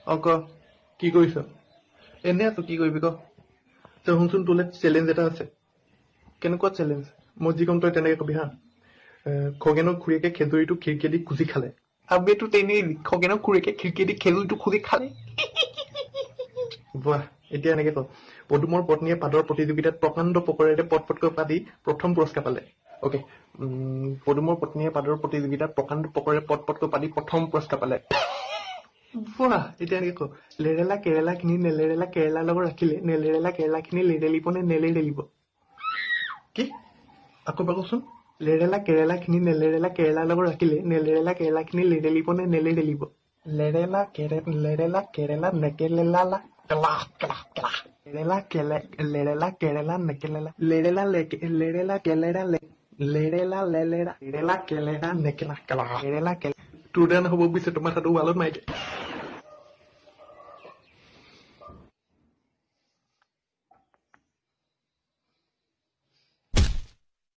ক কি কৰিছ? এনে আছো, কি কৰিবি ক? তই শুনচোন, তোলে চেলেঞ্জ এটা আছে। কেনেকুৱা চেলেঞ্জ? মই যি কম তই তেনেকে কবি হা। খগেনৰ খুৰীয়েকে খেজুৰিটো খিৰিকীয়েদি খুজি খালে। আবেটো তেনেই খগেনৰ খুৰীয়েকে খিৰিকীয়েদি খেজুৰিটো খুজি খালে। বাহ, এতিয়া এনেকে ক। পদুমৰ পত্নীয়ে পাদৰ প্ৰতিযোগিতাত প্ৰকাণ্ড পকৰেৰে পটপটকৈ পাদি প্ৰথম পুৰস্কাৰ পালে। অকে। পদুমৰ পত্নীয়ে পাদৰ প্ৰতিযোগিতাত প্ৰকাণ্ড পকৰেৰে পটপটকৈ পাদি প্ৰথম পুৰস্কাৰ পালে। বাহ, এতিয়া এনেকে ক। লেৰেলা কেৰেলা খিনি নেলেৰেলা কেৰেলাৰ লগত ৰাখিলে নেলেৰেলা কেৰেলা খিনি লেৰেলিব নে নেলেৰেলিব? কি? আকৌ এবাৰ কচোন। লেৰেলা কেৰেলা খিনি নেলেৰেলা কেৰেলাৰ লগত ৰাখিলে নেলেৰেলা কেৰেলা খিনি লেৰেলিব নে নেলেৰেলিব? লেৰেলা কেৰেলা নেকেলেলা কেলা কেলা কেলা। লেৰেলা কেৰেলা নেকেলেলা লেৰেলা কেলেৰা লেৰেলা লেৰেলা কেলেৰা নেকেলা কেলা লেৰেলা কেলা। তোৰ দৰে নহ'ব বুজিছে, তোমাৰ মাথাটো ৱালত মাৰি দে।